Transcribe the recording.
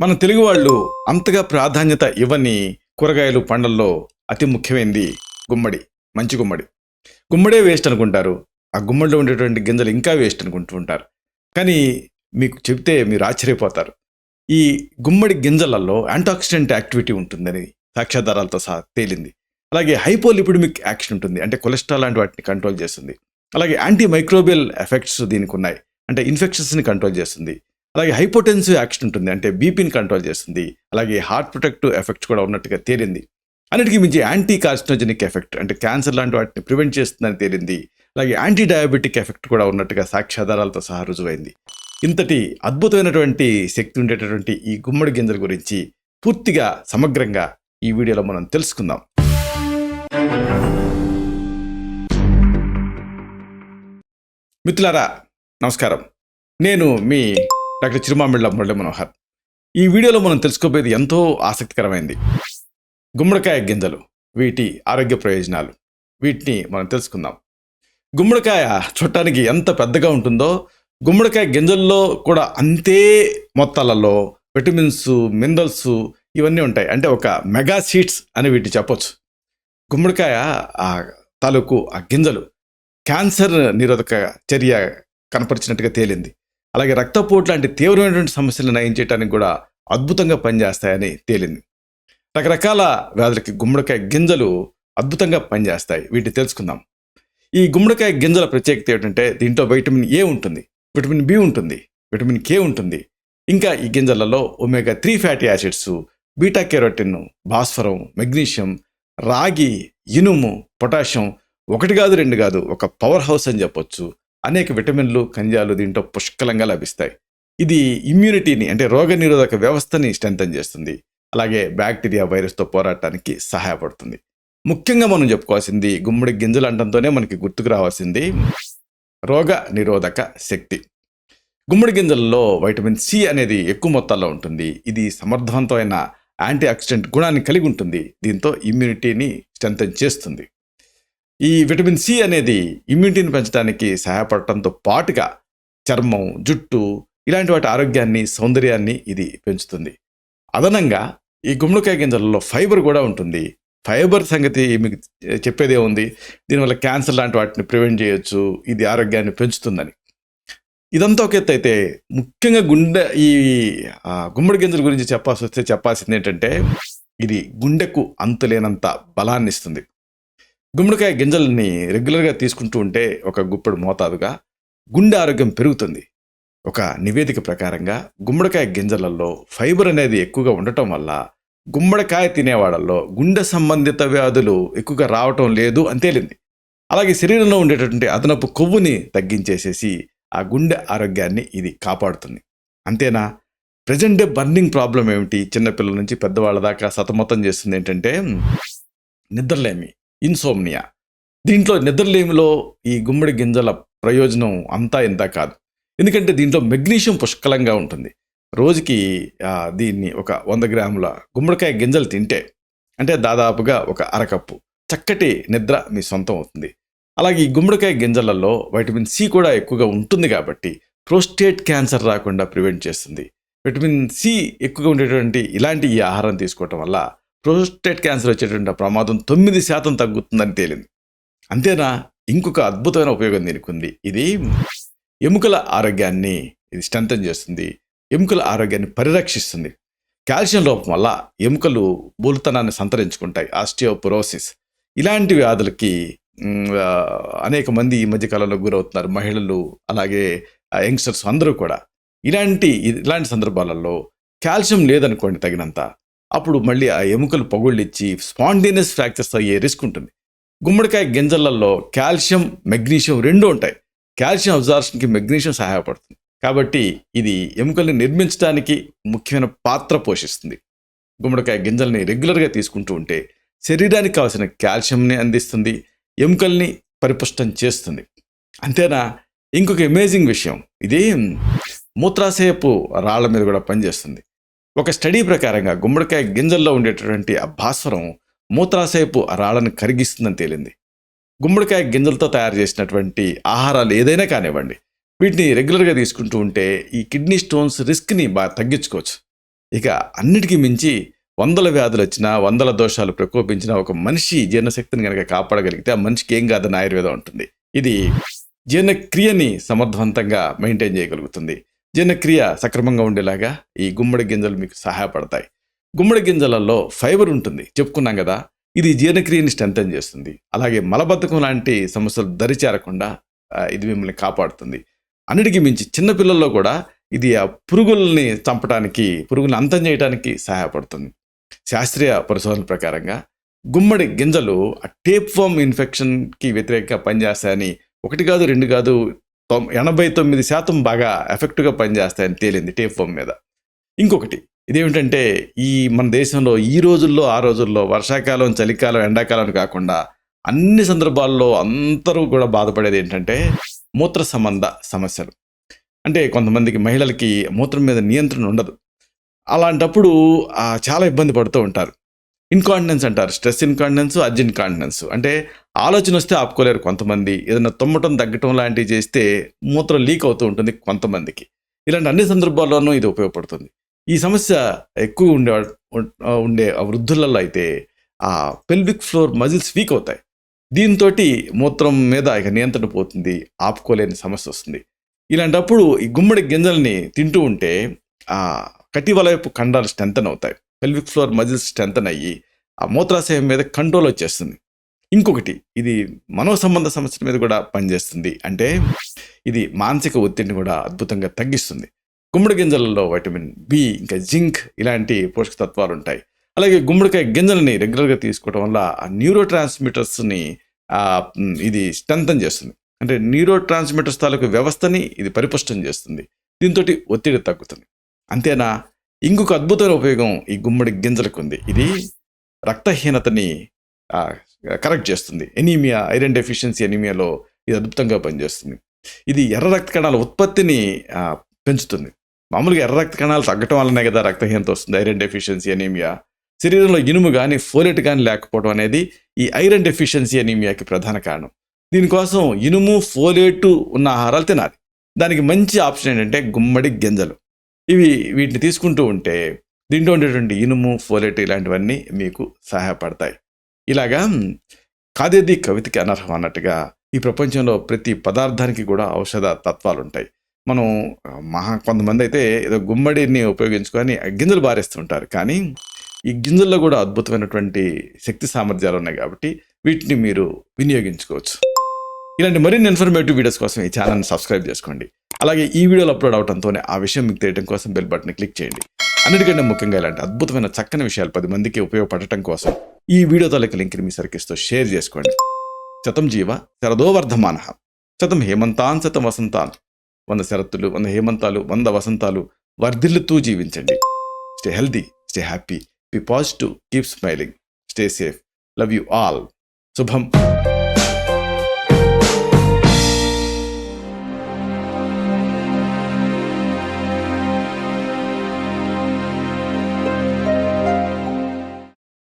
మన తెలుగు వాళ్ళు అంతగా ప్రాధాన్యత ఇవ్వని కూరగాయలు పండ్లల్లో అతి ముఖ్యమైనది గుమ్మడి. మంచి గుమ్మడి. గుమ్మడే వేస్ట్ అనుకుంటారు. ఆ గుమ్మడిలో ఉండేటువంటి గింజలు ఇంకా వేస్ట్ అనుకుంటూ ఉంటారు. కానీ మీకు చెప్తే మీరు ఆశ్చర్యపోతారు. ఈ గుమ్మడి గింజలలో యాంటాక్సిడెంట్ యాక్టివిటీ ఉంటుందని సాక్ష్యాధారాలతో సహా తేలింది. అలాగే హైపోలిపిడమిక్ యాక్షన్ ఉంటుంది, అంటే కొలెస్ట్రాల్ లాంటి వాటిని కంట్రోల్ చేస్తుంది. అలాగే యాంటీ మైక్రోబియల్ ఎఫెక్ట్స్ దీనికి ఉన్నాయి, అంటే ఇన్ఫెక్షన్స్ని కంట్రోల్ చేస్తుంది. అలాగే హైపోటెన్సివ్ యాక్షన్ ఉంటుంది, అంటే బీపీని కంట్రోల్ చేస్తుంది. అలాగే హార్ట్ ప్రొటెక్టివ్ ఎఫెక్ట్స్ కూడా ఉన్నట్టుగా తేలింది. అన్నిటికీ మించి యాంటీ కార్సినోజెనిక్ ఎఫెక్ట్, అంటే క్యాన్సర్ లాంటి వాటిని ప్రివెంట్ చేస్తుందని తేలింది. అలాగే యాంటీ డయాబెటిక్ ఎఫెక్ట్ కూడా ఉన్నట్టుగా సాక్ష్యాధారాలతో సహా రుజువైంది. ఇంతటి అద్భుతమైనటువంటి శక్తి ఉండేటటువంటి ఈ గుమ్మడి గింజల గురించి పూర్తిగా సమగ్రంగా ఈ వీడియోలో మనం తెలుసుకుందాం. మిత్రులారా నమస్కారం. నేను మీ డాక్టర్ చిరుమామిళ్ళ మురళీ మనోహర్. ఈ వీడియోలో మనం తెలుసుకోబోయేది ఎంతో ఆసక్తికరమైంది. గుమ్మడికాయ గింజలు, వీటి ఆరోగ్య ప్రయోజనాలు, వీటిని మనం తెలుసుకుందాం. గుమ్మడికాయ చూడటానికి ఎంత పెద్దగా ఉంటుందో, గుమ్మడికాయ గింజల్లో కూడా అంతే మొత్తాలలో విటమిన్స్, మినరల్స్ ఇవన్నీ ఉంటాయి. అంటే ఒక మెగా సీడ్స్ అని వీటిని చెప్పొచ్చు. గుమ్మడికాయ తాలూకు ఆ గింజలు క్యాన్సర్ నిరోధక చర్య కనపరిచినట్టుగా తేలింది. అలాగే రక్తపోటు లాంటి తీవ్రమైనటువంటి సమస్యలను నయం చేయడానికి కూడా అద్భుతంగా పనిచేస్తాయని తేలింది. రకరకాల వ్యాధులకి గుమ్మడికాయ గింజలు అద్భుతంగా పనిచేస్తాయి. వీటిని తెలుసుకుందాం. ఈ గుమ్మడికాయ గింజల ప్రత్యేకత ఏంటంటే దీంట్లో విటమిన్ ఏ ఉంటుంది, విటమిన్ బి ఉంటుంది, విటమిన్ కే ఉంటుంది. ఇంకా ఈ గింజలలో omega 3 fatty acids, beta carotene, భాస్వరం, మెగ్నీషియం, రాగి, ఇనుము, పొటాషియం, ఒకటి కాదు రెండు కాదు, ఒక పవర్ హౌస్ అని చెప్పొచ్చు. అనేక విటమిన్లు, ఖనిజాలు దీంట్లో పుష్కలంగా లభిస్తాయి. ఇది ఇమ్యూనిటీని, అంటే రోగ నిరోధక వ్యవస్థని స్ట్రెంథెన్ చేస్తుంది. అలాగే బ్యాక్టీరియా, వైరస్తో పోరాటానికి సహాయపడుతుంది. ముఖ్యంగా మనం చెప్పుకోవాల్సింది గుమ్మడి గింజలు అంటంతోనే మనకి గుర్తుకు రావాల్సింది రోగ నిరోధక శక్తి. గుమ్మడి గింజల్లో వైటమిన్ సి అనేది ఎక్కువ మొత్తాల్లో ఉంటుంది. ఇది సమర్థవంతమైన యాంటీ ఆక్సిడెంట్ గుణాన్ని కలిగి ఉంటుంది. దీంతో ఇమ్యూనిటీని స్ట్రెంథెన్ చేస్తుంది. ఈ విటమిన్ సి అనేది ఇమ్యూనిటీని పెంచడానికి సహాయపడటంతో పాటుగా చర్మం, జుట్టు ఇలాంటి వాటి ఆరోగ్యాన్ని, సౌందర్యాన్ని ఇది పెంచుతుంది. అదనంగా ఈ గుమ్మడికాయ గింజలలో ఫైబర్ కూడా ఉంటుంది. ఫైబర్ సంగతి మీకు చెప్పేదే ఉంది. దీనివల్ల క్యాన్సర్ లాంటి వాటిని ప్రివెంట్ చేయొచ్చు. ఇది ఆరోగ్యాన్ని పెంచుతుందని. ఇదంతా ఒక ఎత్తు అయితే, ముఖ్యంగా ఈ గుమ్మడి గింజల గురించి చెప్పాల్సింది ఏంటంటే ఇది గుండెకు అంతులేనంత బలాన్ని ఇస్తుంది. గుమ్మడికాయ గింజల్ని రెగ్యులర్గా తీసుకుంటూ ఉంటే ఒక గుప్పెడు మోతాదుగా గుండె ఆరోగ్యం పెరుగుతుంది. ఒక నివేదిక ప్రకారంగా గుమ్మడికాయ గింజలలో ఫైబర్ అనేది ఎక్కువగా ఉండటం వల్ల గుమ్మడికాయ తినేవాళ్ళల్లో గుండె సంబంధిత వ్యాధులు ఎక్కువగా రావటం లేదు అని తేలింది. అలాగే శరీరంలో ఉండేటటువంటి అదనపు కొవ్వుని తగ్గించేసేసి ఆ గుండె ఆరోగ్యాన్ని ఇది కాపాడుతుంది. అంతేనా, ప్రజెంట్ డే బర్నింగ్ ప్రాబ్లం ఏమిటి, చిన్నపిల్లల నుంచి పెద్దవాళ్ళ దాకా సతమతం చేస్తుంది ఏంటంటే నిద్రలేమి, ఇన్సోమ్నియా. దీంట్లో నిద్రలేమిలో ఈ గుమ్మడి గింజల ప్రయోజనం అంతా ఇంత కాదు. ఎందుకంటే దీంట్లో మెగ్నీషియం పుష్కలంగా ఉంటుంది. రోజుకి దీన్ని ఒక 100 గ్రాముల గుమ్మడికాయ గింజలు తింటే, అంటే దాదాపుగా ఒక అరకప్పు చక్కటి నిద్ర మీ సొంతం అవుతుంది. అలాగే ఈ గుమ్మడికాయ గింజలలో వైటమిన్ సి కూడా ఎక్కువగా ఉంటుంది కాబట్టి ప్రోస్టేట్ క్యాన్సర్ రాకుండా ప్రివెంట్ చేస్తుంది. విటమిన్ సి ఎక్కువగా ఉండేటువంటి ఇలాంటి ఈ ఆహారం తీసుకోవటం వల్ల ప్రోస్టేట్ క్యాన్సర్ వచ్చేటువంటి ప్రమాదం 9% తగ్గుతుందని తేలింది. అంతేనా, ఇంకొక అద్భుతమైన ఉపయోగం దీనికి ఉంది. ఇది ఎముకల ఆరోగ్యాన్ని ఇది స్ట్రెంథెన్ చేస్తుంది. ఎముకల ఆరోగ్యాన్ని పరిరక్షిస్తుంది. కాల్షియం లోపం వల్ల ఎముకలు బోలుతనాన్ని సంతరించుకుంటాయి, ఆస్టియోపోరోసిస్. ఇలాంటి వ్యాధులకి అనేక మంది ఈ మధ్యకాలంలో గురవుతున్నారు, మహిళలు, అలాగే యంగ్స్టర్స్ అందరూ కూడా. ఇలాంటి సందర్భాలలో కాల్షియం లేదనుకోండి తగినంత, అప్పుడు మళ్ళీ ఆ ఎముకలు పగుళ్ళిచ్చి స్పాంటేనియస్ ఫ్రాక్చర్స్ అయ్యే రిస్క్ ఉంటుంది. గుమ్మడికాయ గింజలలో కాల్షియం, మెగ్నీషియం రెండూ ఉంటాయి. కాల్షియం అబ్జార్ప్షన్కి మెగ్నీషియం సహాయపడుతుంది. కాబట్టి ఇది ఎముకల్ని నిర్మించడానికి ముఖ్యమైన పాత్ర పోషిస్తుంది. గుమ్మడికాయ గింజల్ని రెగ్యులర్గా తీసుకుంటూ ఉంటే శరీరానికి కావాల్సిన కాల్షియంని అందిస్తుంది, ఎముకల్ని పరిపుష్టం చేస్తుంది. అంతేనా, ఇంకొక అమేజింగ్ విషయం, ఇది మూత్రాశయపు రాళ్ల మీద కూడా పనిచేస్తుంది. ఒక స్టడీ ప్రకారంగా గుమ్మడికాయ గింజల్లో ఉండేటటువంటి ఆ భాస్వరం మూత్రాశయపు రాళ్ళను కరిగిస్తుందని తేలింది. గుమ్మడికాయ గింజలతో తయారు చేసినటువంటి ఆహారాలు ఏదైనా కానివ్వండి, వీటిని రెగ్యులర్గా తీసుకుంటూ ఉంటే ఈ కిడ్నీ స్టోన్స్ రిస్క్ని బాగా తగ్గించుకోవచ్చు. ఇక అన్నిటికీ మించి వందల వ్యాధులు వచ్చినా, వందల దోషాలు ప్రకోపించినా ఒక మనిషి జీర్ణశక్తిని కనుక కాపాడగలిగితే ఆ మనిషికి ఏం కాదని ఆయుర్వేదం ఉంటుంది. ఇది జీర్ణక్రియని సమర్థవంతంగా మెయింటైన్ చేయగలుగుతుంది. జీర్ణక్రియ సక్రమంగా ఉండేలాగా ఈ గుమ్మడి గింజలు మీకు సహాయపడతాయి. గుమ్మడి గింజలలో ఫైబర్ ఉంటుంది, చెప్పుకున్నాం కదా. ఇది జీర్ణక్రియని స్ట్రెంథెన్ చేస్తుంది. అలాగే మలబద్ధకం లాంటి సమస్యలు దరిచేరకుండా ఇది మిమ్మల్ని కాపాడుతుంది. అన్నిటికీ మించి చిన్నపిల్లల్లో కూడా ఇది ఆ పురుగుల్ని చంపడానికి, పురుగుల్ని అంతం చేయడానికి సహాయపడుతుంది. శాస్త్రీయ పరిశోధనల ప్రకారంగా గుమ్మడి గింజలు ఆ టేప్ వార్మ్ ఇన్ఫెక్షన్కి వ్యతిరేకంగా పనిచేస్తాయని 1 కాదు 2 కాదు 89% బాగా ఎఫెక్టివ్గా పనిచేస్తాయని తేలింది టేప్ వార్మ్ మీద. ఇంకొకటి ఇదేమిటంటే, ఈ మన దేశంలో ఈ రోజుల్లో ఆ రోజుల్లో వర్షాకాలం, చలికాలం, ఎండాకాలం కాకుండా అన్ని సందర్భాల్లో అందరూ కూడా బాధపడేది ఏంటంటే మూత్ర సంబంధ సమస్యలు. అంటే కొంతమందికి మహిళలకి మూత్రం మీద నియంత్రణ ఉండదు. అలాంటప్పుడు చాలా ఇబ్బంది పడుతూ ఉంటారు. ఇన్కాంటినెన్స్ అంటారు, స్ట్రెస్ ఇన్కాంటినెన్స్, అర్జెంట్ కాంటినెన్స్. అంటే ఆలోచన వస్తే ఆపుకోలేరు కొంతమంది. ఏదైనా తుమ్మటం, దగ్గటం లాంటివి చేస్తే మూత్రం లీక్ అవుతూ ఉంటుంది కొంతమందికి. ఇలాంటి అన్ని సందర్భాల్లోనూ ఇది ఉపయోగపడుతుంది. ఈ సమస్య ఎక్కువ ఉండే వృద్ధులలో అయితే ఆ పెల్విక్ ఫ్లోర్ మజిల్స్ వీక్ అవుతాయి. దీంతో మూత్రం మీద ఇక నియంత్రణ పోతుంది, ఆపుకోలేని సమస్య వస్తుంది. ఇలాంటప్పుడు ఈ గుమ్మడి గింజల్ని తింటూ ఉంటే ఆ కటివలయపు ఖండాలు స్ట్రెంథన్ అవుతాయి. పెల్విక్ ఫ్లోర్ మజిల్స్ స్ట్రెంథన్ అయ్యి ఆ మూత్రాశయం మీద కంట్రోల్ వచ్చేస్తుంది. ఇంకొకటి, ఇది మనో సంబంధ సమస్యల మీద కూడా పనిచేస్తుంది. అంటే ఇది మానసిక ఒత్తిడిని కూడా అద్భుతంగా తగ్గిస్తుంది. గుమ్మడి గింజలలో వైటమిన్ బి, ఇంకా జింక్ ఇలాంటి పోషక తత్వాలు ఉంటాయి. అలాగే గుమ్మడికాయ గింజలని రెగ్యులర్గా తీసుకోవడం వల్ల ఆ న్యూరో ట్రాన్స్మిటర్స్ని ఇది స్ట్రెంథన్ చేస్తుంది. అంటే న్యూరో ట్రాన్స్మిటర్స్ తాలూకు వ్యవస్థని ఇది పరిపుష్టం చేస్తుంది. దీంతో ఒత్తిడి తగ్గుతుంది. అంతేనా, ఇంకొక అద్భుతమైన ఉపయోగం ఈ గుమ్మడి గింజలకు ఉంది. ఇది రక్తహీనతని కరెక్ట్ చేస్తుంది. ఎనీమియా, ఐరన్ డెఫిషియన్సీ ఎనీమియాలో ఇది అద్భుతంగా పనిచేస్తుంది. ఇది ఎర్ర రక్త కణాల ఉత్పత్తిని పెంచుతుంది. మామూలుగా ఎర్ర రక్త కణాలు తగ్గటం వల్లనే కదా రక్తహీనత వస్తుంది, ఐరన్ డెఫిషియన్సీ ఎనీమియా. శరీరంలో ఇనుము కానీ, ఫోలేట్ కానీ లేకపోవడం అనేది ఈ ఐరన్ డెఫిషియన్సీ ఎనీమియాకి ప్రధాన కారణం. దీనికోసం ఇనుము, ఫోలేటు ఉన్న ఆహారాలు తినాలి. దానికి మంచి ఆప్షన్ ఏంటంటే గుమ్మడి గింజలు. వీటిని తీసుకుంటూ ఉంటే దీంట్లో ఉండేటువంటి ఇనుము, ఫోలేట్ ఇలాంటివన్నీ మీకు సహాయపడతాయి. ఇలాగా కాదేది కవితకి అనర్హం అన్నట్టుగా ఈ ప్రపంచంలో ప్రతి పదార్థానికి కూడా ఔషధ తత్వాలు ఉంటాయి. మనం కొంతమంది అయితే ఏదో గుమ్మడిని ఉపయోగించుకొని గింజలు బారేస్తుంటారు. కానీ ఈ గింజల్లో కూడా అద్భుతమైనటువంటి శక్తి సామర్థ్యాలు ఉన్నాయి కాబట్టి వీటిని మీరు వినియోగించుకోవచ్చు. ఇలాంటి మరిన్ని ఇన్ఫర్మేటివ్ వీడియోస్ కోసం ఈ ఛానల్ని సబ్స్క్రైబ్ చేసుకోండి. అలాగే ఈ వీడియోలు అప్లోడ్ అవడంతోనే ఆ విషయం మీకు తెలియడం కోసం బెల్ బటన్ క్లిక్ చేయండి. అన్నిటికంటే ముఖ్యంగా ఇలాంటి అద్భుతమైన చక్కని విషయాలు 10 మందికి ఉపయోగపడటం కోసం ఈ వీడియో తాలూకు లింక్ని మీ సర్కిల్స్తో షేర్ చేసుకోండి. శతం జీవ శరదో వర్ధమాన, శతం హేమంతాన్ శతం వసంతాన్. 100 శరత్తులు, 100 హేమంతాలు, 100 వసంతాలు వర్ధిల్లుతూ జీవించండి. Stay healthy, stay happy, be positive, keep smiling, stay safe. Love you all. శుభం.